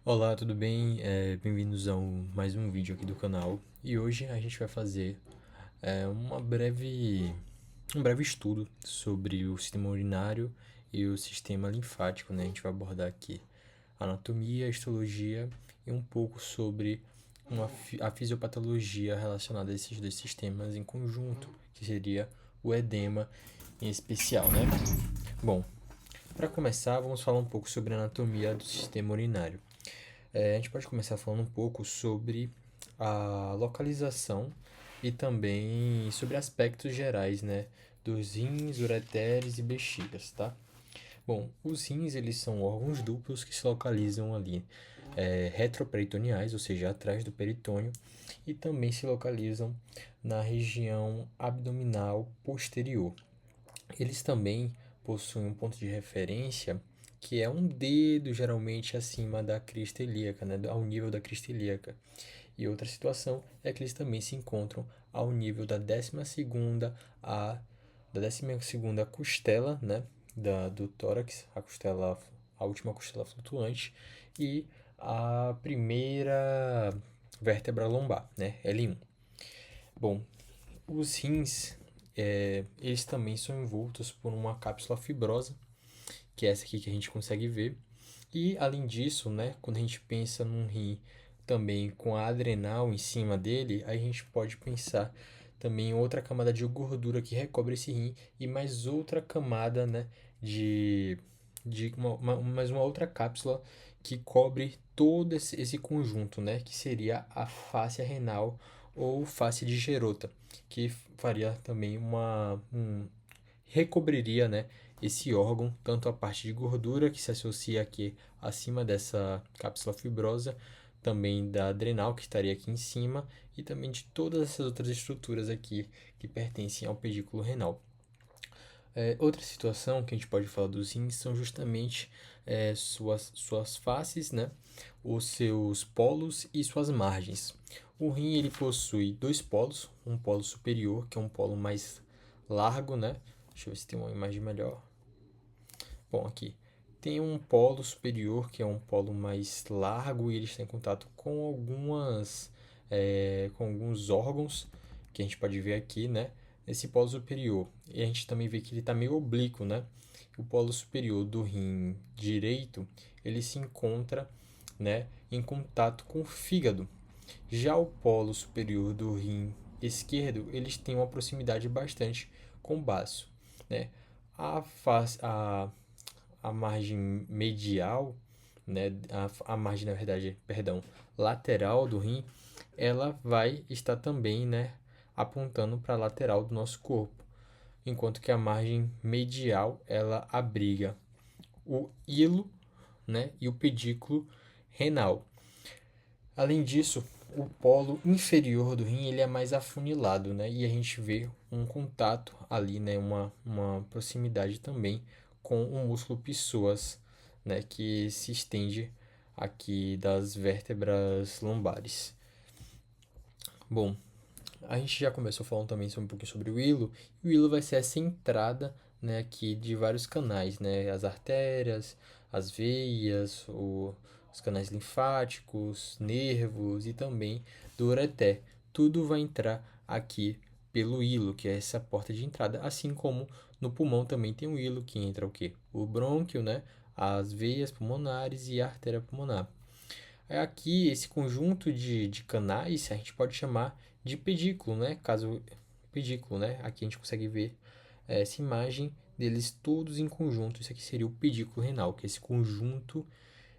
Olá, tudo bem? Bem-vindos a mais um vídeo aqui do canal. E hoje a gente vai fazer um breve estudo sobre o sistema urinário e o sistema linfático, né? A gente vai abordar aqui anatomia, histologia e um pouco sobre a fisiopatologia relacionada a esses dois sistemas em conjunto, que seria o edema em especial, né? Bom, para começar, vamos falar um pouco sobre a anatomia do sistema urinário. A gente pode começar falando um pouco sobre a localização e também sobre aspectos gerais, né, dos rins, ureteres e bexigas, tá? Bom, os rins eles são órgãos duplos que se localizam ali retroperitoneais, ou seja, atrás do peritônio, e também se localizam na região abdominal posterior. Eles também possuem um ponto de referência que é um dedo geralmente acima da crista ilíaca, né, ao nível da crista ilíaca. E outra situação é que eles também se encontram ao nível da décima segunda costela, né, do tórax, a última costela flutuante e a primeira vértebra lombar, né, L1. Bom, os rins, eles também são envoltos por uma cápsula fibrosa, que é essa aqui que a gente consegue ver. E além disso, né, quando a gente pensa num rim também com a adrenal em cima dele, a gente pode pensar também em outra camada de gordura que recobre esse rim e mais outra camada, né, mais uma outra cápsula que cobre todo esse conjunto, né, que seria a fáscia renal ou fáscia de Gerota, que faria também recobriria, né, esse órgão, tanto a parte de gordura que se associa aqui acima dessa cápsula fibrosa, também da adrenal que estaria aqui em cima e também de todas essas outras estruturas aqui que pertencem ao pedículo renal. Outra situação que a gente pode falar dos rins são justamente suas faces, né? Os seus polos e suas margens. O rim ele possui dois polos, um polo superior, que é um polo mais largo, né? Deixa eu ver se tem uma imagem melhor. Bom, aqui tem um polo superior, que é um polo mais largo, e ele está em contato com alguns órgãos, que a gente pode ver aqui, né? Esse polo superior. E a gente também vê que ele está meio oblíquo, né? O polo superior do rim direito, ele se encontra, né, em contato com o fígado. Já o polo superior do rim esquerdo, eles têm uma proximidade bastante com o baço, né? A, face, a margem medial, né, a margem, na verdade, perdão, lateral do rim, ela vai estar também, né, apontando para a lateral do nosso corpo, enquanto que a margem medial, ela abriga o hilo, né, e o pedículo renal. Além disso, o polo inferior do rim ele é mais afunilado, né? E a gente vê um contato ali, né? Uma proximidade também com o músculo psoas, né? Que se estende aqui das vértebras lombares. Bom, a gente já começou falando também um pouquinho sobre o hilo. E o hilo vai ser essa entrada, né? Aqui de vários canais, né? As artérias, as veias, os canais linfáticos, nervos e também do ureter. Tudo vai entrar aqui pelo hilo, que é essa porta de entrada, assim como no pulmão também tem um hilo que entra o quê? O brônquio, né? As veias pulmonares e a artéria pulmonar. Aqui, esse conjunto de canais a gente pode chamar de pedículo, né? Caso pedículo, né? Aqui a gente consegue ver essa imagem deles todos em conjunto. Isso aqui seria o pedículo renal, que é esse conjunto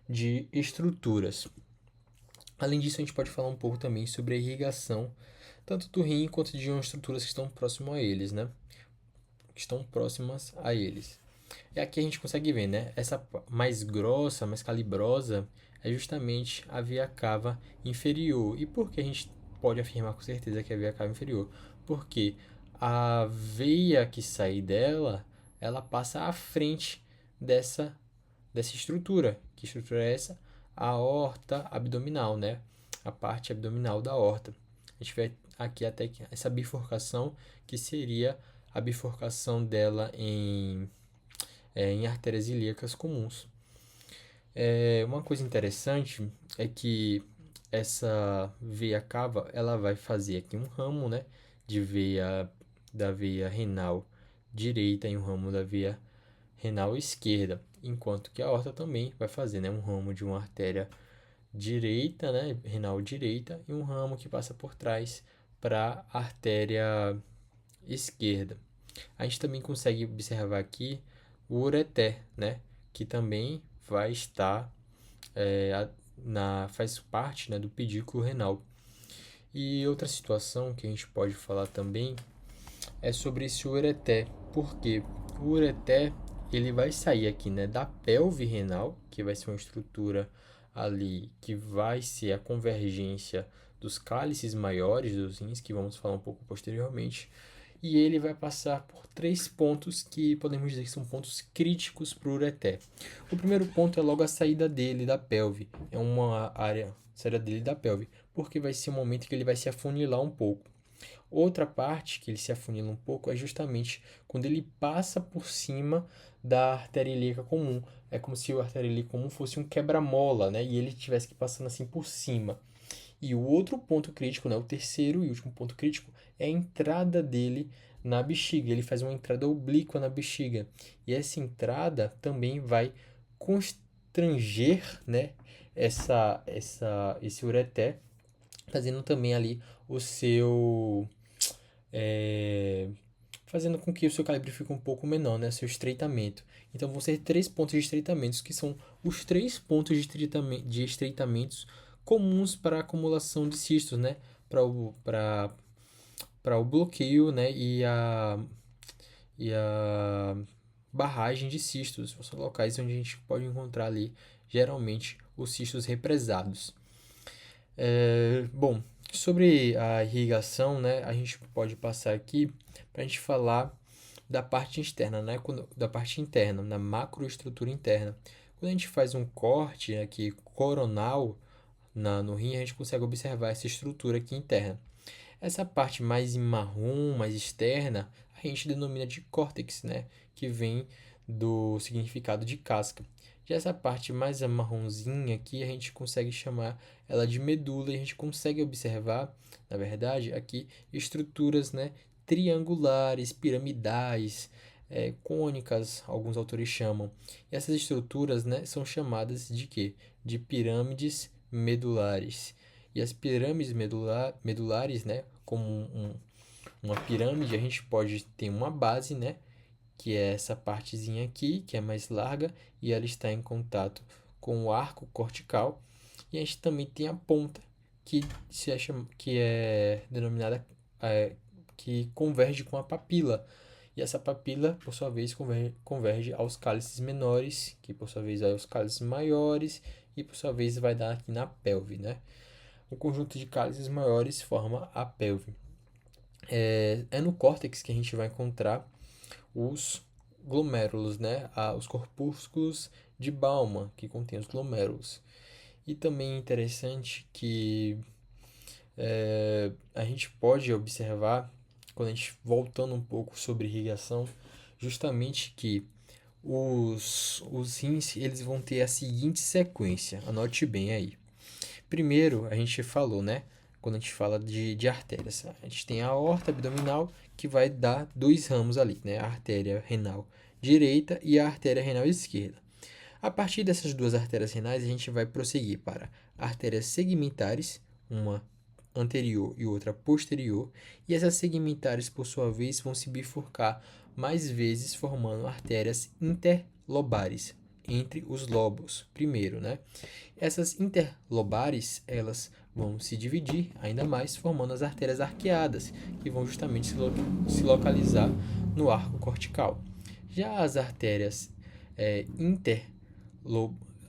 de estruturas. Além disso, a gente pode falar um pouco também sobre a irrigação, tanto do rim quanto de umas estruturas que estão próximas a eles, né? Que estão próximas a eles. E aqui a gente consegue ver, né? Essa mais grossa, mais calibrosa, é justamente a via cava inferior. E por que a gente pode afirmar com certeza que é a via cava inferior? Porque a veia que sai dela, ela passa à frente dessa estrutura. Que estrutura é essa? A aorta abdominal, né? A parte abdominal da aorta. A gente vê aqui até essa bifurcação, que seria a bifurcação dela em artérias ilíacas comuns. Uma coisa interessante é que essa veia cava, ela vai fazer aqui um ramo, né, de veia da veia renal direita e um ramo da veia renal esquerda, enquanto que a aorta também vai fazer, né, um ramo de uma artéria direita, né, renal direita e um ramo que passa por trás para a artéria esquerda. A gente também consegue observar aqui o ureter, né, que também vai estar faz parte, né, do pedículo renal. E outra situação que a gente pode falar também é sobre esse ureter, porque o ureter ele vai sair aqui, né, da pelve renal, que vai ser uma estrutura ali que vai ser a convergência dos cálices maiores dos rins, que vamos falar um pouco posteriormente, e ele vai passar por três pontos que podemos dizer que são pontos críticos para o ureter. O primeiro ponto é logo a saída dele da pelve, é uma área, saída dele da pelve, porque vai ser um momento que ele vai se afunilar um pouco. Outra parte que ele se afunila um pouco é justamente quando ele passa por cima da artéria ilíaca comum. É como se a artéria ilíaca comum fosse um quebra-mola, né? E ele estivesse passando assim por cima. E o outro ponto crítico, né? O terceiro e último ponto crítico é a entrada dele na bexiga. Ele faz uma entrada oblíqua na bexiga. E essa entrada também vai constranger, né? Esse ureter, fazendo também ali o seu é, fazendo com que o seu calibre fique um pouco menor, né? Seu estreitamento. Então vão ser três pontos de estreitamentos, que são os três pontos de estreitamentos comuns para a acumulação de cistos, né? Para o bloqueio, né? E a barragem de cistos. São locais onde a gente pode encontrar ali, geralmente, os cistos represados. Bom, sobre a irrigação, né, a gente pode passar aqui para a gente falar da parte externa, né, da parte interna, da macroestrutura interna. Quando a gente faz um corte aqui coronal no rim, a gente consegue observar essa estrutura aqui interna. Essa parte mais marrom, mais externa, a gente denomina de córtex, né, que vem do significado de casca. Já essa parte mais marronzinha aqui, a gente consegue chamar ela de medula e a gente consegue observar, na verdade, aqui estruturas, né, triangulares, piramidais, cônicas, alguns autores chamam. E essas estruturas, né, são chamadas de quê? De pirâmides medulares. E as pirâmides medulares, né, como uma pirâmide, a gente pode ter uma base, né, que é essa partezinha aqui, que é mais larga, e ela está em contato com o arco cortical. E a gente também tem a ponta, que é denominada, que converge com a papila. E essa papila, por sua vez, converge aos cálices menores, que por sua vez vai aos cálices maiores, e por sua vez vai dar aqui na pelve, né? O conjunto de cálices maiores forma a pelve. É no córtex que a gente vai encontrar os glomérulos, né? Os corpúsculos de Baumann, que contém os glomérulos. E também é interessante que a gente pode observar, quando a gente voltando um pouco sobre irrigação, justamente que os rins eles vão ter a seguinte sequência, anote bem aí. Primeiro, a gente falou, né? Quando a gente fala de artérias, a gente tem a aorta abdominal que vai dar dois ramos ali, né? A artéria renal direita e a artéria renal esquerda. A partir dessas duas artérias renais, a gente vai prosseguir para artérias segmentares, uma anterior e outra posterior, e essas segmentares, por sua vez, vão se bifurcar mais vezes, formando artérias interlobares, entre os lobos, primeiro, né? Essas interlobares, elas vão se dividir ainda mais, formando as artérias arqueadas, que vão justamente se localizar no arco cortical. Já as artérias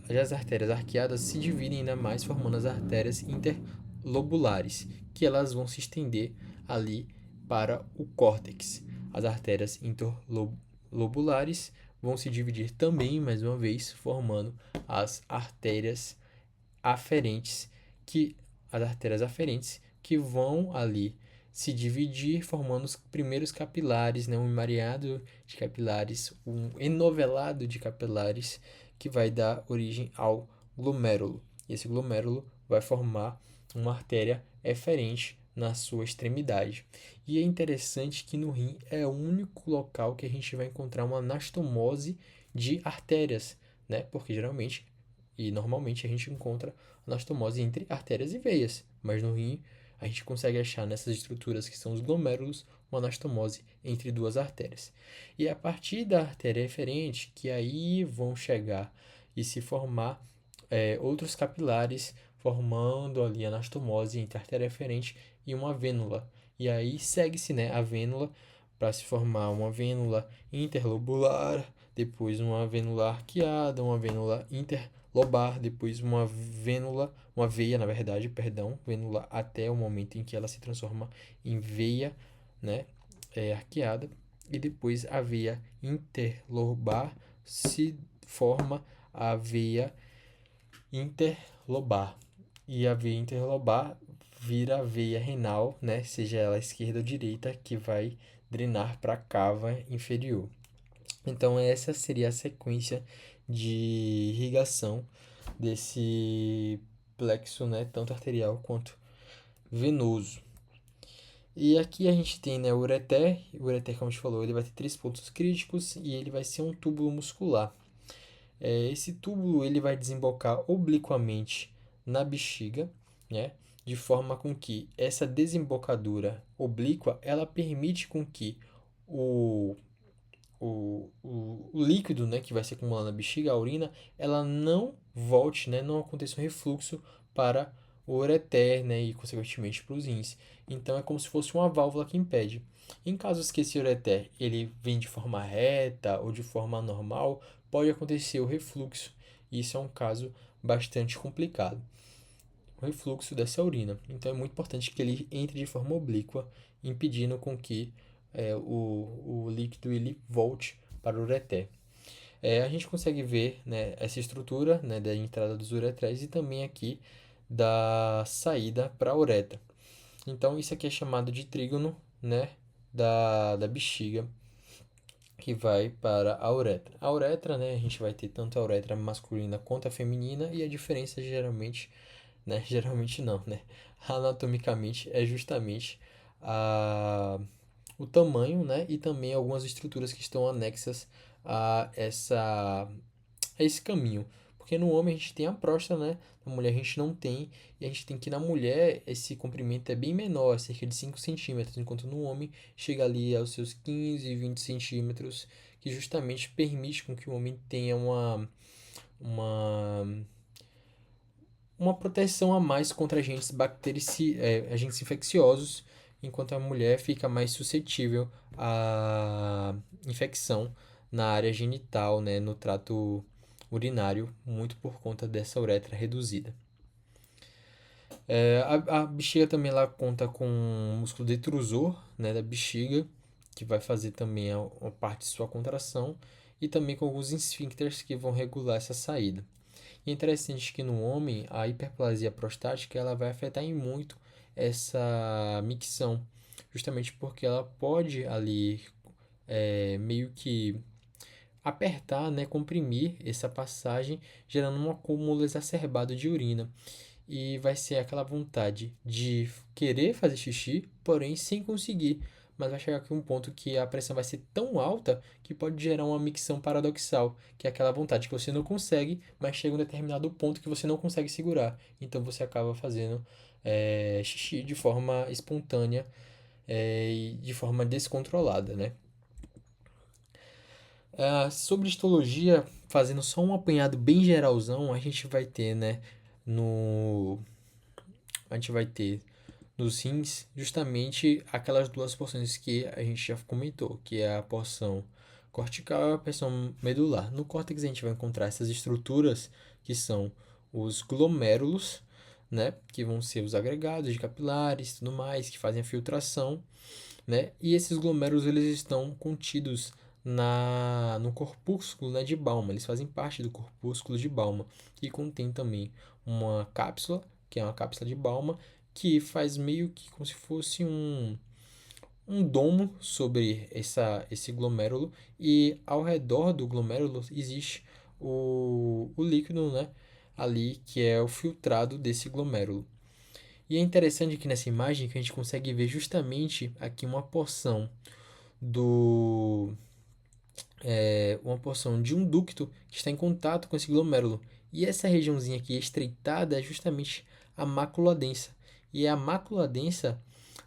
já as artérias arqueadas se dividem ainda mais, formando as artérias interlobulares, que elas vão se estender ali para o córtex. As artérias interlobulares vão se dividir também, mais uma vez, formando as artérias aferentes, que vão ali se dividir, formando os primeiros capilares, né? Um emaranhado de capilares, um enovelado de capilares, que vai dar origem ao glomérulo. E esse glomérulo vai formar uma artéria eferente na sua extremidade. E é interessante que no rim é o único local que a gente vai encontrar uma anastomose de artérias, né? Porque geralmente e normalmente a gente encontra anastomose entre artérias e veias, mas no rim a gente consegue achar nessas estruturas que são os glomérulos uma anastomose entre duas artérias. E é a partir da artéria eferente que aí vão chegar e se formar outros capilares, formando ali a anastomose entre a artéria eferente e uma vênula. E aí segue-se, né, a vênula para se formar uma vênula interlobular, depois uma vênula arqueada, uma vênula interlobar, depois uma veia, na verdade, perdão, vênula até o momento em que ela se transforma em veia, né, arqueada, e depois a veia interlobar se forma a veia interlobar. E a veia interlobar vira a veia renal, né, seja ela esquerda ou direita, que vai drenar para a cava inferior. Então, essa seria a sequência de irrigação desse plexo, né, tanto arterial quanto venoso. E aqui a gente tem, né, o ureter. O ureter, como a gente falou, ele vai ter 3 pontos críticos e ele vai ser um túbulo muscular. Esse túbulo ele vai desembocar obliquamente na bexiga, né, de forma com que essa desembocadura oblíqua ela permite com que o o líquido, né, que vai se acumulando na bexiga, a urina, ela não volte, né, não aconteça um refluxo para o ureter, né, e consequentemente para os rins. Então é como se fosse uma válvula que impede. Em casos que esse ureter ele vem de forma reta ou de forma normal, pode acontecer o refluxo. Isso é um caso bastante complicado. O refluxo dessa urina. Então é muito importante que ele entre de forma oblíqua, impedindo com que o líquido ele volte para o ureter. A gente consegue ver, né, essa estrutura, né, da entrada dos uretréis e também aqui da saída para a uretra. Então isso aqui é chamado de trígono, né, da bexiga que vai para a uretra. A uretra, né, a gente vai ter tanto a uretra masculina quanto a feminina e a diferença geralmente, né, geralmente não, né, anatomicamente é justamente a o tamanho, né, e também algumas estruturas que estão anexas a esse caminho. Porque no homem a gente tem a próstata, né? Na mulher a gente não tem. E a gente tem que na mulher esse comprimento é bem menor, cerca de 5 centímetros, enquanto no homem chega ali aos seus 15, 20 centímetros, que justamente permite com que o homem tenha uma, uma proteção a mais contra agentes infecciosos, enquanto a mulher fica mais suscetível à infecção na área genital, né, no trato urinário, muito por conta dessa uretra reduzida. A bexiga também ela conta com um músculo detrusor, né, da bexiga, que vai fazer também uma parte de sua contração, e também com alguns esfíncteres que vão regular essa saída. E é interessante que no homem, a hiperplasia prostática ela vai afetar em muito essa micção, justamente porque ela pode ali meio que apertar, né, comprimir essa passagem, gerando um acúmulo exacerbado de urina. E vai ser aquela vontade de querer fazer xixi, porém sem conseguir. Mas vai chegar aqui um ponto que a pressão vai ser tão alta que pode gerar uma micção paradoxal, que é aquela vontade que você não consegue, mas chega um determinado ponto que você não consegue segurar. Então você acaba fazendo xixi de forma espontânea e de forma descontrolada, né? Sobre histologia, fazendo só um apanhado bem geralzão, a gente vai ter, né, no a gente vai ter nos rins justamente aquelas duas porções que a gente já comentou, que é a porção cortical e a porção medular. No córtex a gente vai encontrar essas estruturas que são os glomérulos, né, que vão ser os agregados de capilares e tudo mais, que fazem a filtração, né? E esses glomérulos eles estão contidos no corpúsculo, né, de Bowman. Eles fazem parte do corpúsculo de Bowman, que contém também uma cápsula, que é uma cápsula de Bowman, que faz meio que como se fosse um domo sobre esse glomérulo, e ao redor do glomérulo existe o líquido, né, ali que é o filtrado desse glomérulo. E é interessante que nessa imagem que a gente consegue ver justamente aqui do uma porção de um ducto que está em contato com esse glomérulo. E essa regiãozinha aqui estreitada é justamente a mácula densa. E é a mácula densa,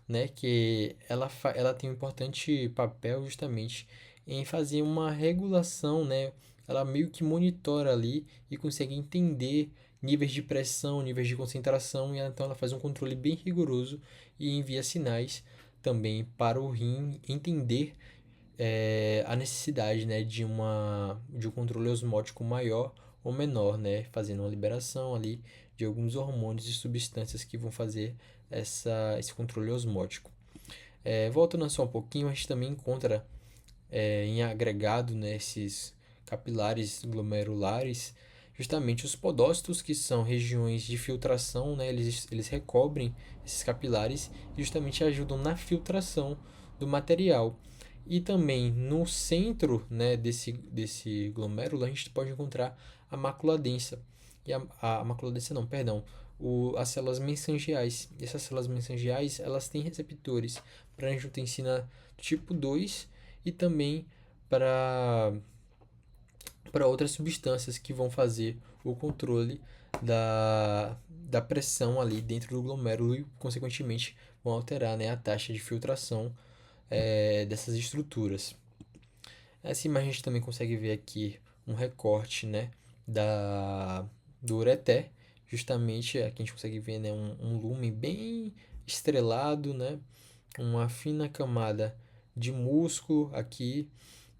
né, que ela tem um importante papel justamente em fazer uma regulação, né? Ela meio que monitora ali e consegue entender níveis de pressão, níveis de concentração, e então ela faz um controle bem rigoroso e envia sinais também para o rim entender a necessidade, né, de um controle osmótico maior ou menor, né, fazendo uma liberação ali de alguns hormônios e substâncias que vão fazer esse controle osmótico. Voltando só um pouquinho, a gente também encontra em agregado, né, esses capilares glomerulares, justamente os podócitos, que são regiões de filtração, né, eles recobrem esses capilares e justamente ajudam na filtração do material. E também no centro, né, desse glomérulo a gente pode encontrar a mácula densa. E a mácula densa não, perdão, as células mesangiais. E essas células mesangiais, elas têm receptores para angiotensina tipo 2 e também para outras substâncias que vão fazer o controle da pressão ali dentro do glomérulo e, consequentemente, vão alterar, né, a taxa de filtração dessas estruturas. Essa imagem a gente também consegue ver aqui um recorte, né, do ureter. Justamente aqui a gente consegue ver, né, um lumen bem estrelado, né, uma fina camada de músculo aqui,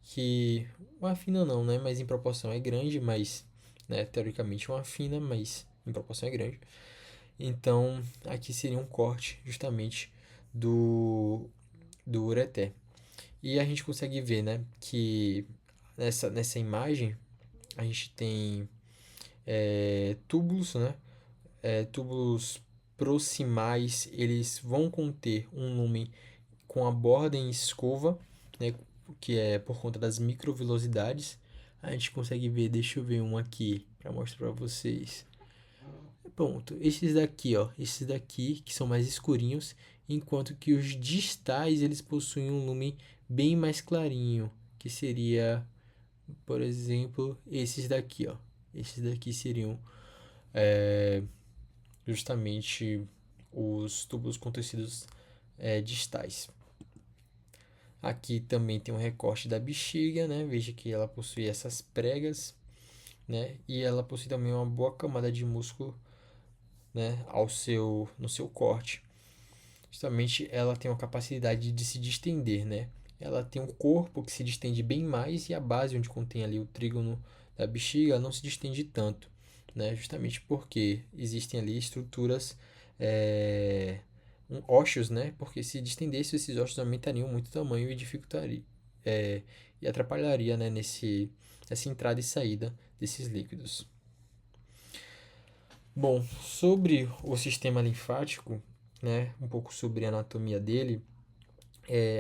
que uma fina não, né, mas em proporção é grande, mas, né, teoricamente uma fina, mas em proporção é grande. Então, aqui seria um corte justamente do ureter. E a gente consegue ver, né, que nessa imagem a gente tem túbulos, né, túbulos proximais, eles vão conter um lumen com a borda em escova, né, que é por conta das microvilosidades. A gente consegue ver, deixa eu ver um aqui para mostrar para vocês. Pronto, esses daqui que são mais escurinhos, enquanto que os distais eles possuem um lumen bem mais clarinho, que seria, por exemplo, esses daqui, ó. Esses daqui seriam é, justamente os túbulos com tecidos distais. Aqui também tem um recorte da bexiga, né? Veja que ela possui essas pregas, né? E ela possui também uma boa camada de músculo, né? No seu corte. Justamente ela tem uma capacidade de se distender, né? Ela tem um corpo que se distende bem mais e a base onde contém ali o trígono da bexiga não se distende tanto, né? Justamente porque existem ali estruturas ósseos, né? Porque se distendesse esses ossos aumentariam muito o tamanho e dificultaria e atrapalharia, né? Nessa entrada e saída desses líquidos. Bom, sobre o sistema linfático, né? Um pouco sobre a anatomia dele.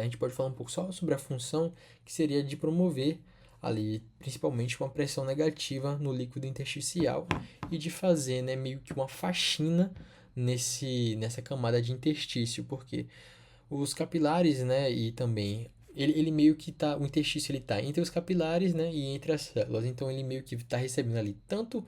A gente pode falar um pouco só sobre a função que seria de promover ali, principalmente uma pressão negativa no líquido intersticial e de fazer, né, meio que uma faxina nessa camada de interstício, porque os capilares, né, e também ele meio que tá, o interstício ele tá entre os capilares, né, e entre as células, então ele meio que está recebendo ali tanto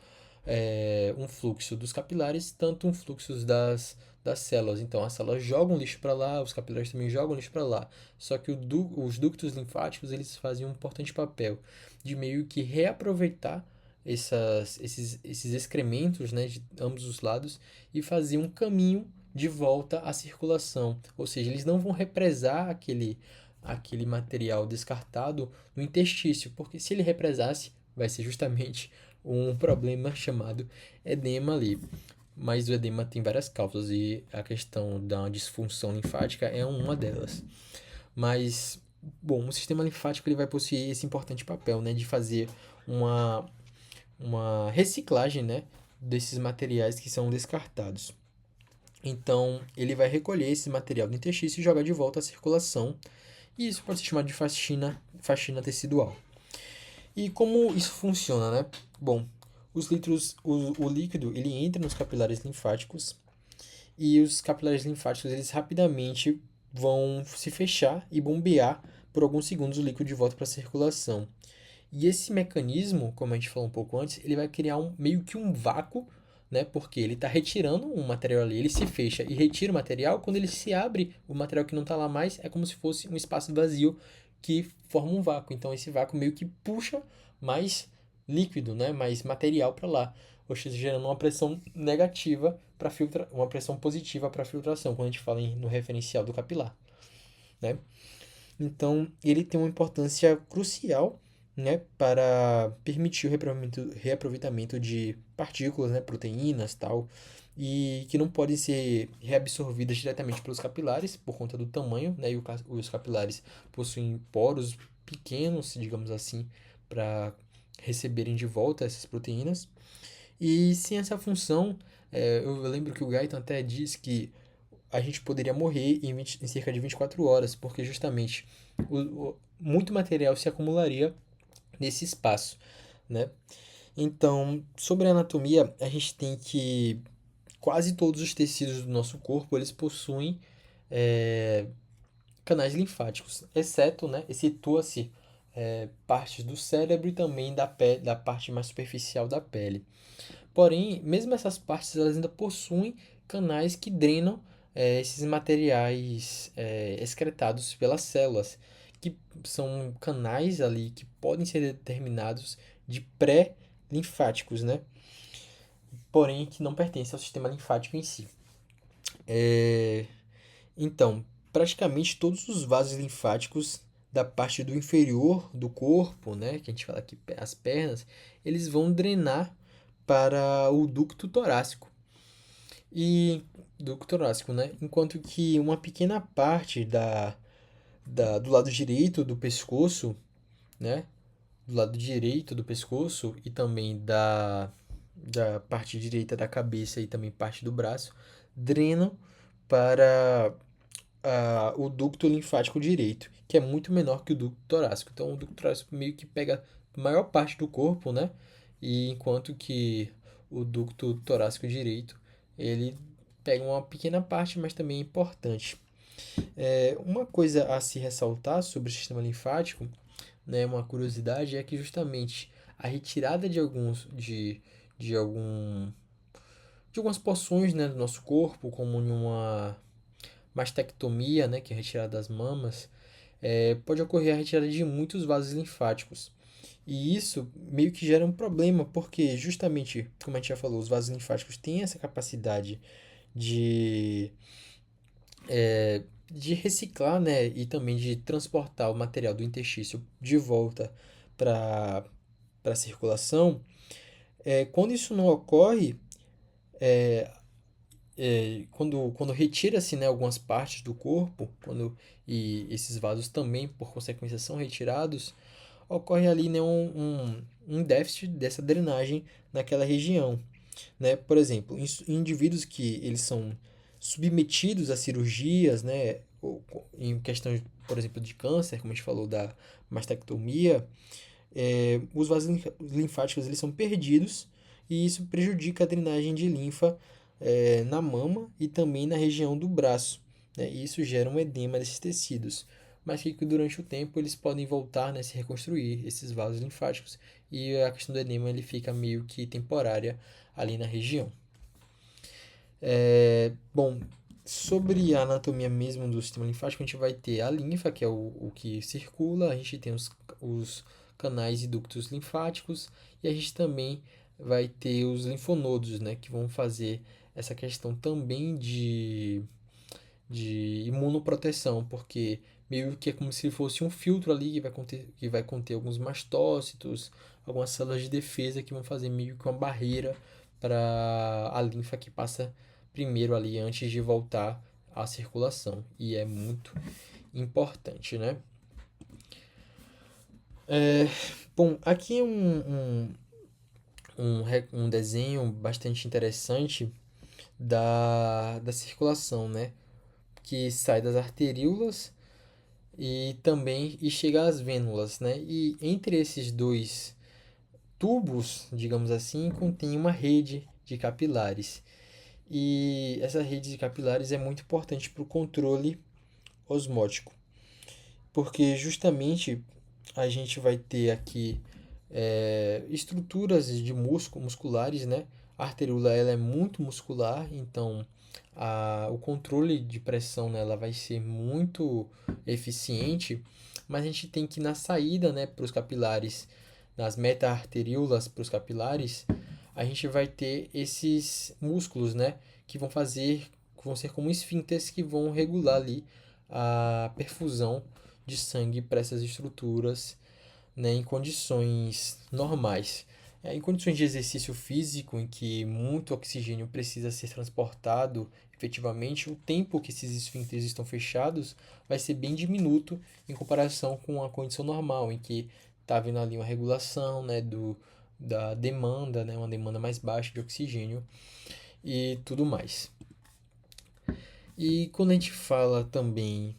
um fluxo dos capilares, tanto um fluxo das células. Então as células jogam lixo para lá, os capilares também jogam lixo para lá. Só que os ductos linfáticos eles fazem um importante papel de meio que reaproveitar esses excrementos, né, de ambos os lados e fazer um caminho de volta à circulação. Ou seja, eles não vão represar aquele material descartado no interstício, porque se ele represasse, vai ser justamente um problema chamado edema ali. Mas o edema tem várias causas e a questão da disfunção linfática é uma delas. Mas, bom, o sistema linfático ele vai possuir esse importante papel, né, de fazer uma reciclagem, né, desses materiais que são descartados. Então, ele vai recolher esse material do interstício e jogar de volta à circulação. E isso pode ser chamado de faxina tecidual. E como isso funciona, né? Bom, o líquido, ele entra nos capilares linfáticos e os capilares linfáticos, eles rapidamente vão se fechar e bombear por alguns segundos o líquido de volta para a circulação. E esse mecanismo, como a gente falou um pouco antes, ele vai criar meio que um vácuo, né? Porque ele está retirando um material ali, ele se fecha e retira o material. Quando ele se abre, o material que não está lá mais é como se fosse um espaço vazio que forma um vácuo. Então esse vácuo meio que puxa mais líquido, né? Mais material para lá, ou seja, gerando uma pressão negativa para filtrar, uma pressão positiva para filtração, quando a gente fala no referencial do capilar, né? Então, ele tem uma importância crucial, né, para permitir o reaproveitamento de partículas, né, proteínas, tal, e que não podem ser reabsorvidas diretamente pelos capilares por conta do tamanho, né, e os capilares possuem poros pequenos, digamos assim, para receberem de volta essas proteínas. E sem essa função, eu lembro que o Guyton até diz que a gente poderia morrer em cerca de 24 horas, porque justamente muito material se acumularia nesse espaço, né? Então, sobre a anatomia, a gente tem que quase todos os tecidos do nosso corpo, eles possuem é, canais linfáticos, exceto, né, excetua-se partes do cérebro e também da parte mais superficial da pele. Porém, mesmo essas partes, elas ainda possuem canais que drenam esses materiais excretados pelas células, que são canais ali que podem ser determinados de pré-linfáticos, né? Porém, que não pertencem ao sistema linfático em si. É, Então, praticamente todos os vasos linfáticos da parte do inferior do corpo, né, que a gente fala aqui as pernas, eles vão drenar para o ducto torácico. E ducto torácico, né? Enquanto que uma pequena parte do lado direito do pescoço, né? Do lado direito do pescoço e também da parte direita da cabeça e também parte do braço, drenam para o ducto linfático direito, que é muito menor que o ducto torácico. Então, o ducto torácico meio que pega a maior parte do corpo, né? E enquanto que o ducto torácico direito, ele pega uma pequena parte, mas também é importante. Uma coisa a se ressaltar sobre o sistema linfático, né, uma curiosidade, é que justamente a retirada de algum de algumas porções, né, do nosso corpo, como numa mastectomia, né, que é a retirada das mamas, pode ocorrer a retirada de muitos vasos linfáticos. E isso meio que gera um problema, porque justamente, como a gente já falou, os vasos linfáticos têm essa capacidade de, de reciclar, né, e também de transportar o material do intestino de volta para a circulação. Quando isso não ocorre, quando retira-se, né, algumas partes do corpo, e esses vasos também, por consequência, são retirados, ocorre ali, né, um déficit dessa drenagem naquela região, né? Por exemplo, em indivíduos que eles são submetidos a cirurgias, né, em questão, por exemplo, de câncer, como a gente falou da mastectomia, os vasos linfáticos eles são perdidos e isso prejudica a drenagem de linfa na mama e também na região do braço, né? E isso gera um edema desses tecidos, mas que durante o tempo eles podem voltar, né, se reconstruir esses vasos linfáticos e a questão do edema ele fica meio que temporária ali na região. Bom, sobre a anatomia mesmo do sistema linfático, a gente vai ter a linfa, que é o que circula, a gente tem os canais e ductos linfáticos, e a gente também vai ter os linfonodos, né, que vão fazer essa questão também de imunoproteção, porque meio que é como se fosse um filtro ali que vai conter alguns mastócitos, algumas células de defesa que vão fazer meio que uma barreira para a linfa que passa primeiro ali antes de voltar à circulação. E é muito importante, né? É, Bom, aqui é um desenho bastante interessante da circulação, né? Que sai das arteríolas e também chega às vênulas, né? E entre esses dois tubos, digamos assim, contém uma rede de capilares. E essa rede de capilares é muito importante para o controle osmótico, porque justamente a gente vai ter aqui estruturas de musculares, né? A arteríola ela é muito muscular, então o controle de pressão nela vai ser muito eficiente, mas a gente tem que na saída, né, para os capilares, nas meta-arteríolas para os capilares, a gente vai ter esses músculos, né, que vão ser como esfíncteres que vão regular ali a perfusão de sangue para essas estruturas, né, em condições normais. Em condições de exercício físico, em que muito oxigênio precisa ser transportado efetivamente, o tempo que esses esfíncteres estão fechados vai ser bem diminuto em comparação com a condição normal, em que está havendo ali uma regulação, né, da demanda, né, uma demanda mais baixa de oxigênio e tudo mais. E quando a gente fala também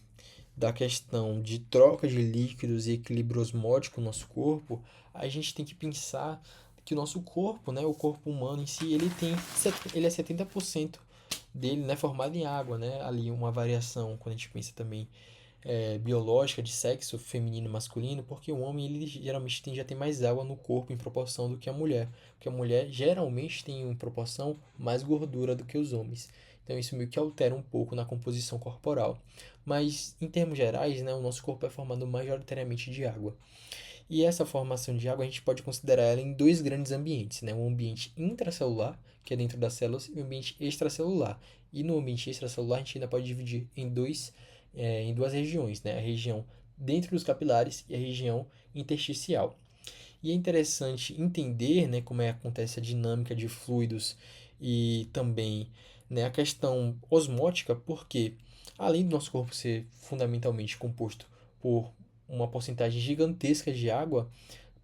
da questão de troca de líquidos e equilíbrio osmótico no nosso corpo, a gente tem que pensar que o nosso corpo, né, o corpo humano em si, ele é 70% dele, né, formado em água, né? Ali uma variação quando a gente pensa também biológica de sexo feminino e masculino, porque o homem ele geralmente já tem mais água no corpo em proporção do que a mulher, porque a mulher geralmente tem em proporção mais gordura do que os homens. Então isso meio que altera um pouco na composição corporal. Mas em termos gerais, né, o nosso corpo é formado majoritariamente de água. E essa formação de água a gente pode considerar ela em dois grandes ambientes, né? Um ambiente intracelular, que é dentro das células, e um ambiente extracelular. E no ambiente extracelular a gente ainda pode dividir em duas regiões, né? A região dentro dos capilares e a região intersticial. E é interessante entender, né, como acontece a dinâmica de fluidos e também, né, a questão osmótica, porque além do nosso corpo ser fundamentalmente composto por uma porcentagem gigantesca de água,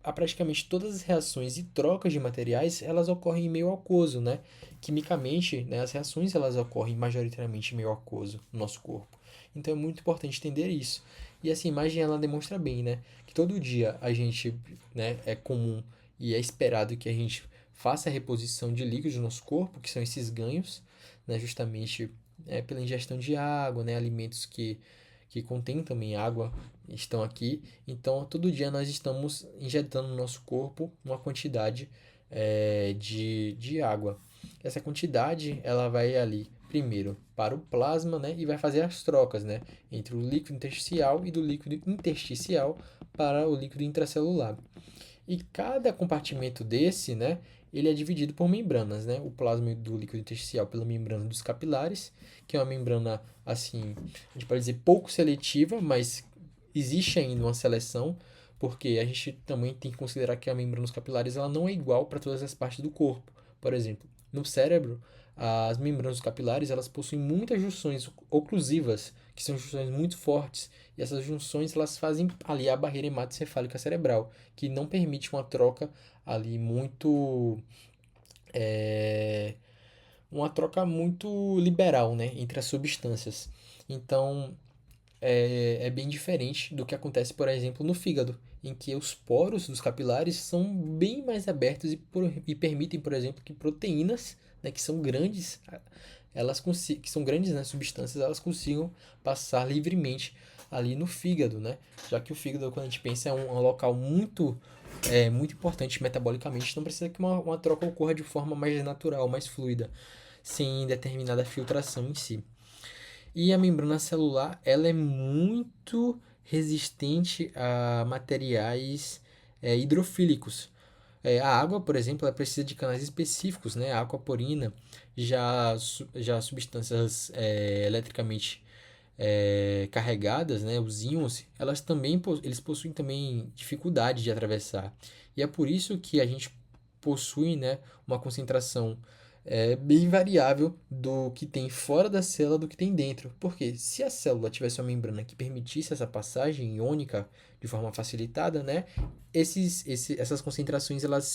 há praticamente todas as reações e trocas de materiais, elas ocorrem em meio aquoso, né? Quimicamente, né, as reações elas ocorrem majoritariamente em meio aquoso no nosso corpo. Então é muito importante entender isso. E essa imagem ela demonstra bem, né, que todo dia a gente, né, é comum e é esperado que a gente faça a reposição de líquidos no nosso corpo, que são esses ganhos, né, justamente pela ingestão de água, né, alimentos que contêm também água estão aqui. Então, todo dia nós estamos injetando no nosso corpo uma quantidade de água. Essa quantidade ela vai ali primeiro para o plasma, né, e vai fazer as trocas, né, entre o líquido intersticial e do líquido intersticial para o líquido intracelular. E cada compartimento desse, né, ele é dividido por membranas, né? O plasma do líquido intersticial pela membrana dos capilares, que é uma membrana, assim, a gente pode dizer pouco seletiva, mas existe ainda uma seleção, porque a gente também tem que considerar que a membrana dos capilares ela não é igual para todas as partes do corpo. Por exemplo, no cérebro, as membranas capilares elas possuem muitas junções oclusivas, que são junções muito fortes, e essas junções elas fazem ali a barreira hematocefálica cerebral, que não permite uma troca ali muito é, uma troca muito liberal, né, entre as substâncias. Então, é bem diferente do que acontece, por exemplo, no fígado, em que os poros dos capilares são bem mais abertos e permitem, por exemplo, que proteínas, né, que são grandes, que são grandes, né, substâncias, elas consigam passar livremente ali no fígado, né? Já que o fígado, quando a gente pensa, é um local muito importante metabolicamente, não precisa que uma troca ocorra de forma mais natural, mais fluida, sem determinada filtração em si. E a membrana celular, ela é muito resistente a materiais hidrofílicos. A água, por exemplo, ela precisa de canais específicos, né? A aquaporina, já substâncias eletricamente carregadas, né? Os íons, eles possuem também dificuldade de atravessar. E é por isso que a gente possui, né, uma concentração bem variável do que tem fora da célula do que tem dentro. Porque se a célula tivesse uma membrana que permitisse essa passagem iônica de forma facilitada, né, essas concentrações elas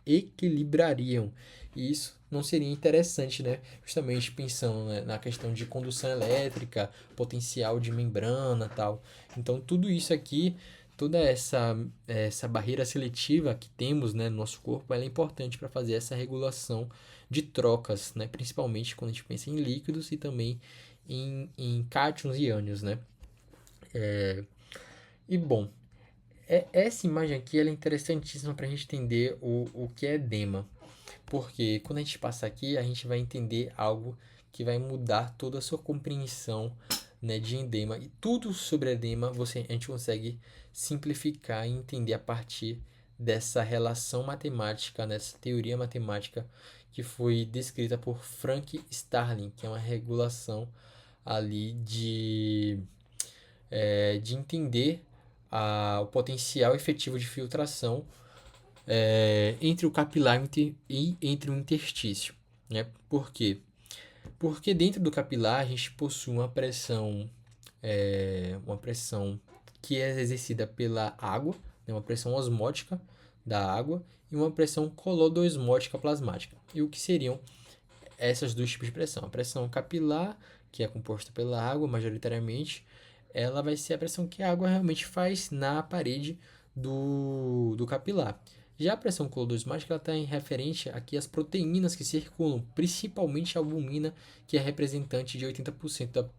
equilibrariam. E isso não seria interessante, né? Justamente pensando, né, na questão de condução elétrica, potencial de membrana e tal. Então, tudo isso aqui, toda essa barreira seletiva que temos, né, no nosso corpo, ela é importante para fazer essa regulação de trocas, né? Principalmente quando a gente pensa em líquidos e também em cátions e ânions, né? E bom, essa imagem aqui ela é interessantíssima para a gente entender o que é edema. Porque quando a gente passa aqui, a gente vai entender algo que vai mudar toda a sua compreensão, né, de edema. E tudo sobre edema a gente consegue simplificar e entender a partir dessa relação matemática, dessa teoria matemática que foi descrita por Frank Starling, que é uma regulação ali de entender o potencial efetivo de filtração entre o capilar e entre o interstício, né? Por quê? Porque dentro do capilar a gente possui uma pressão que é exercida pela água, né? Uma pressão osmótica da água e uma pressão colodosmótica plasmática. E o que seriam essas dois tipos de pressão? A pressão capilar, que é composta pela água majoritariamente, ela vai ser a pressão que a água realmente faz na parede do capilar. Já a pressão colodosmática está em referente aqui às proteínas que circulam, principalmente a albumina, que é representante de 80%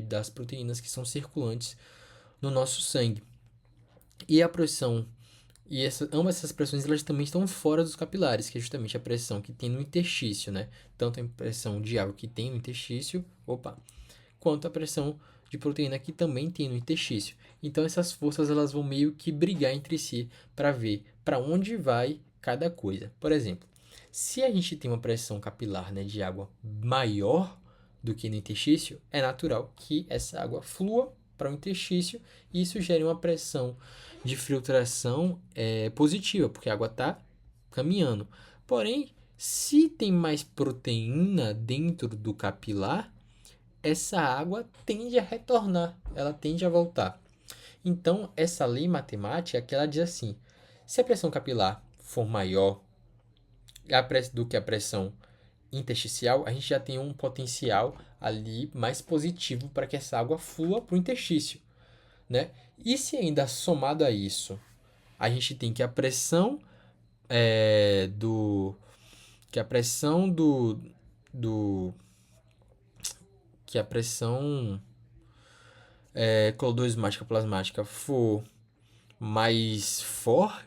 das proteínas que são circulantes no nosso sangue. E a pressão ambas essas pressões elas também estão fora dos capilares, que é justamente a pressão que tem no interstício, né? Tanto a pressão de água que tem no interstício, quanto a pressão de proteína que também tem no interstício. Então essas forças elas vão meio que brigar entre si para ver para onde vai cada coisa. Por exemplo, se a gente tem uma pressão capilar, né, de água maior do que no interstício, é natural que essa água flua para o interstício e isso gere uma pressão de filtração positiva, porque a água está caminhando. Porém, se tem mais proteína dentro do capilar, essa água tende a retornar, ela tende a voltar. Então, essa lei matemática é que ela diz assim: se a pressão capilar for maior do que a pressão intersticial, a gente já tem um potencial ali mais positivo para que essa água flua para o interstício, né? E se ainda somado a isso, a gente tem que a pressão é, do que a pressão do que a pressão clorosmática plasmática for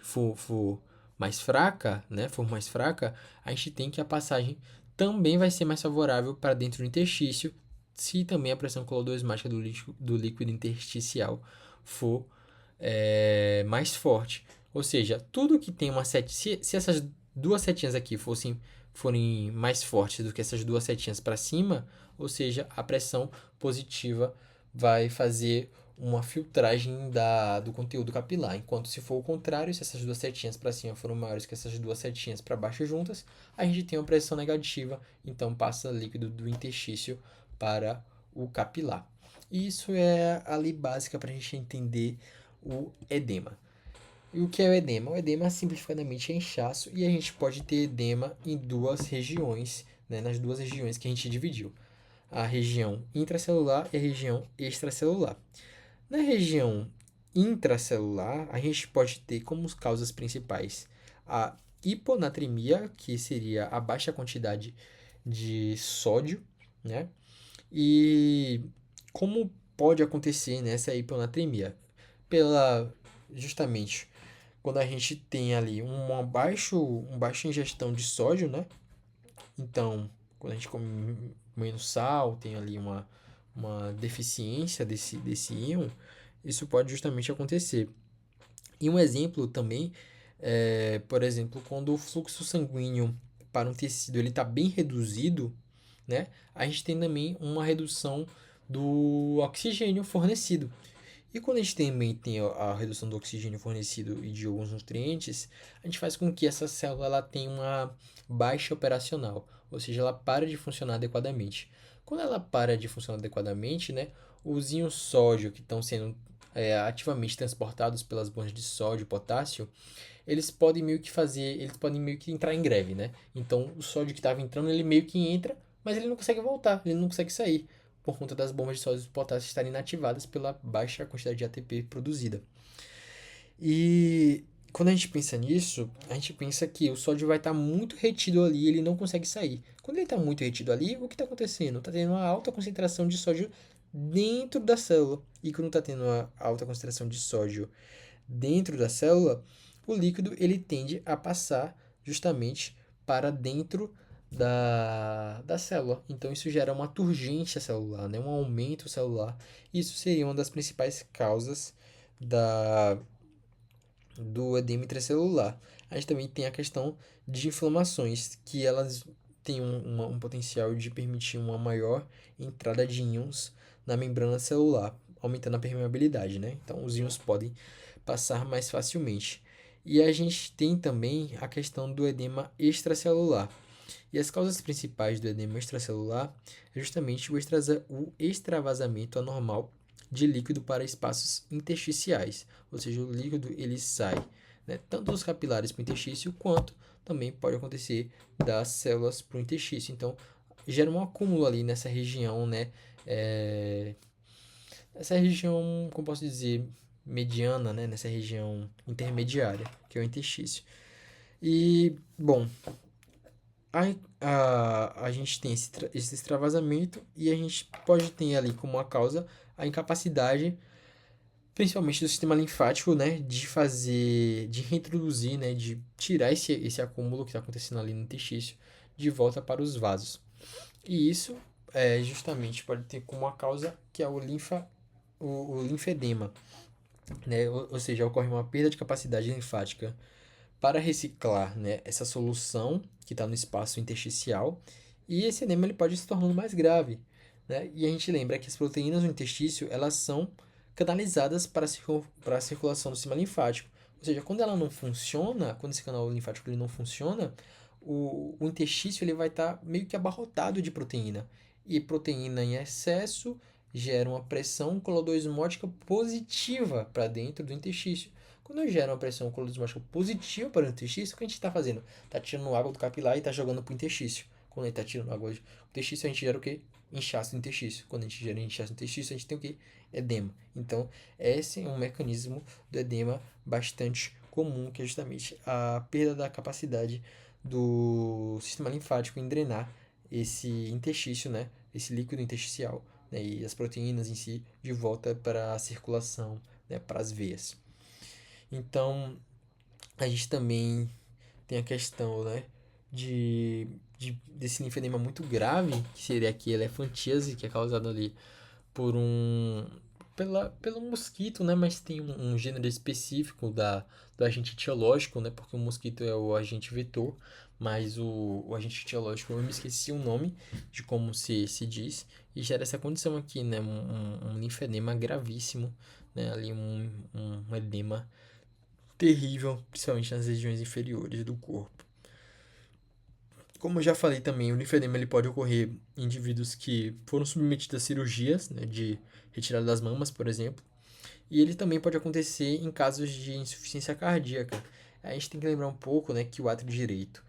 for mais fraca, né? For mais fraca, a gente tem que a passagem também vai ser mais favorável para dentro do interstício, se também a pressão clorosmática do líquido intersticial for mais forte. Ou seja, tudo que tem uma setinha, se essas duas setinhas aqui forem mais fortes do que essas duas setinhas para cima, ou seja, a pressão positiva vai fazer uma filtragem do conteúdo capilar. Enquanto se for o contrário, se essas duas setinhas para cima foram maiores que essas duas setinhas para baixo juntas, a gente tem uma pressão negativa, então passa líquido do interstício para o capilar. E isso é a lei básica para a gente entender o edema. E o que é o edema? O edema simplificadamente é inchaço e a gente pode ter edema em duas regiões, né, nas duas regiões que a gente dividiu. A região intracelular e a região extracelular. Na região intracelular, a gente pode ter como causas principais a hiponatremia, que seria a baixa quantidade de sódio, né? E como pode acontecer nessa hiponatremia? Justamente quando a gente tem ali uma baixa ingestão de sódio, né? Então, quando a gente come menos sal, tem ali uma deficiência desse íon, isso pode justamente acontecer. E um exemplo também por exemplo, quando o fluxo sanguíneo para um tecido ele está bem reduzido, né? A gente tem também uma redução do oxigênio fornecido. E quando a gente também tem a redução do oxigênio fornecido e de alguns nutrientes, a gente faz com que essa célula ela tenha uma baixa operacional, ou seja, ela para de funcionar adequadamente. Quando ela para de funcionar adequadamente, né, os íons sódio que estão sendo ativamente transportados pelas bandas de sódio e potássio, eles podem meio que entrar em greve, né? Então, o sódio que estava entrando, ele meio que entra, mas ele não consegue voltar, ele não consegue sair, por conta das bombas de sódio e potássio estarem inativadas pela baixa quantidade de ATP produzida. E quando a gente pensa nisso, a gente pensa que o sódio vai estar muito retido ali, ele não consegue sair. Quando ele está muito retido ali, o que está acontecendo? Está tendo uma alta concentração de sódio dentro da célula. E quando está tendo uma alta concentração de sódio dentro da célula, o líquido ele tende a passar justamente para dentro da célula. Então isso gera uma turgência celular, né? Um aumento celular. Isso seria uma das principais causas da do edema intracelular. A gente também tem a questão de inflamações, que elas têm um potencial de permitir uma maior entrada de íons na membrana celular, aumentando a permeabilidade, né? Então, os íons podem passar mais facilmente. E a gente tem também a questão do edema extracelular. E as causas principais do edema extracelular é justamente o extravasamento anormal de líquido para espaços intersticiais, ou seja, o líquido ele sai, né, tanto dos capilares para o interstício quanto também pode acontecer das células para o interstício. Então, gera um acúmulo ali nessa região, né, essa região, como posso dizer, mediana, né, nessa região intermediária, que é o interstício. E, bom, a gente tem esse extravasamento e a gente pode ter ali como uma causa a incapacidade, principalmente do sistema linfático, né, de reintroduzir, né, de tirar esse acúmulo que está acontecendo ali no interstício de volta para os vasos. E isso justamente pode ter como uma causa que é o linfedema, né, ou seja, ocorre uma perda de capacidade linfática para reciclar, né, essa solução que está no espaço intersticial, e esse edema ele pode se tornando mais grave, né? E a gente lembra que as proteínas no interstício elas são canalizadas para a circulação do sistema linfático. Ou seja, quando ela não funciona, quando esse canal linfático ele não funciona, o interstício ele vai estar meio que abarrotado de proteína. E proteína em excesso gera uma pressão colodosmótica positiva para dentro do interstício. Quando gera uma pressão colodosmótica positiva para o interstício, o que a gente está fazendo? Está tirando água do capilar e está jogando para o interstício. Quando a gente está tirando água do interstício, a gente gera o quê? Inchaço do interstício. Quando a gente gera inchaço do interstício, a gente tem o quê? Edema. Então, esse é um mecanismo do edema bastante comum, que é justamente a perda da capacidade do sistema linfático em drenar esse interstício, né? Esse líquido intersticial, né? E as proteínas em si de volta para a circulação, né? Para as veias. Então, a gente também tem a questão, né, desse linfedema muito grave, que seria aqui a elefantíase, que é causado ali por pelo mosquito, né, mas tem um gênero específico do agente etiológico, né, porque o mosquito é o agente vetor, mas o agente etiológico, eu me esqueci o nome de como se diz, e gera essa condição aqui, né, um linfedema gravíssimo, né, ali um edema terrível, principalmente nas regiões inferiores do corpo. Como eu já falei também, o linfedema ele pode ocorrer em indivíduos que foram submetidos a cirurgias, né, de retirada das mamas, por exemplo, e ele também pode acontecer em casos de insuficiência cardíaca. A gente tem que lembrar um pouco, né, que o átrio direito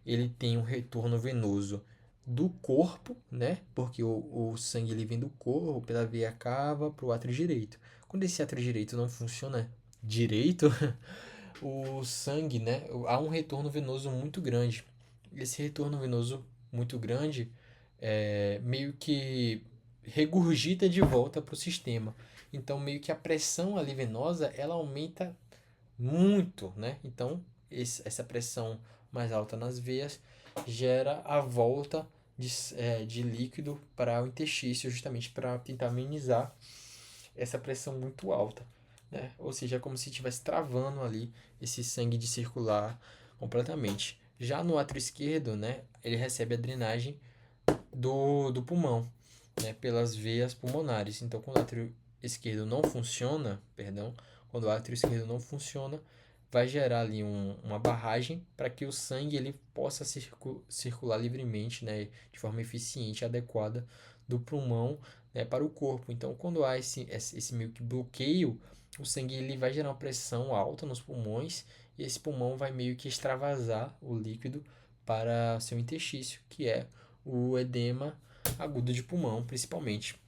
ele tem um retorno venoso do corpo, né, porque o sangue ele vem do corpo pela veia cava para o átrio direito. Quando esse átrio direito não funciona direito, o sangue, né, há um retorno venoso muito grande. Esse retorno venoso muito grande meio que regurgita de volta para o sistema. Então, meio que a pressão ali venosa, ela aumenta muito, né? Então, essa pressão mais alta nas veias gera a volta de líquido para o interstício, justamente para tentar amenizar essa pressão muito alta, né? Ou seja, é como se estivesse travando ali esse sangue de circular completamente. Já no átrio esquerdo, né, ele recebe a drenagem do pulmão, né, pelas veias pulmonares. Então, quando o átrio esquerdo não funciona, perdão, quando o átrio esquerdo não funciona, vai gerar ali uma barragem para que o sangue ele possa circular livremente, né, de forma eficiente e adequada do pulmão, né, para o corpo. Então, quando há esse meio que bloqueio, o sangue ele vai gerar uma pressão alta nos pulmões e esse pulmão vai meio que extravasar o líquido para seu interstício, que é o edema agudo de pulmão, principalmente.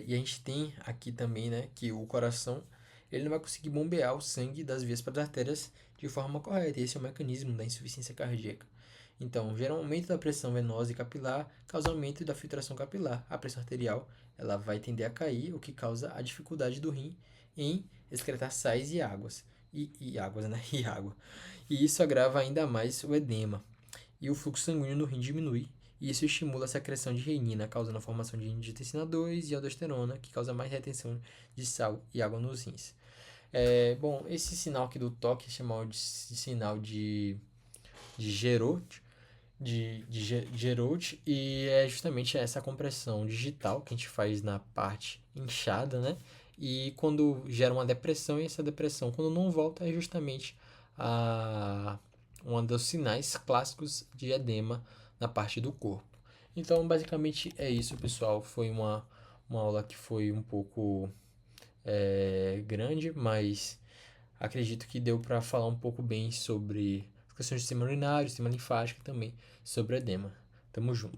E a gente tem aqui também, né, que o coração ele não vai conseguir bombear o sangue das veias para as artérias de forma correta. Esse é o mecanismo da insuficiência cardíaca. Então, gera um aumento da pressão venosa e capilar, causa aumento da filtração capilar. A pressão arterial ela vai tender a cair, o que causa a dificuldade do rim em excretar sais e águas. E águas, né? E água. E isso agrava ainda mais o edema. E o fluxo sanguíneo no rim diminui, e isso estimula a secreção de renina, causando a formação de angiotensina 2 e aldosterona, que causa mais retenção de sal e água nos rins. Bom, esse sinal aqui do toque é chamado de sinal de Geraud, Geraud, e é justamente essa compressão digital que a gente faz na parte inchada, né? E quando gera uma depressão, e essa depressão, quando não volta, é justamente a, um dos sinais clássicos de edema na parte do corpo. Então, basicamente é isso, pessoal. Foi uma aula que foi um pouco grande, mas acredito que deu para falar um pouco bem sobre as questões do sistema urinário, sistema linfático e também sobre edema. Tamo junto.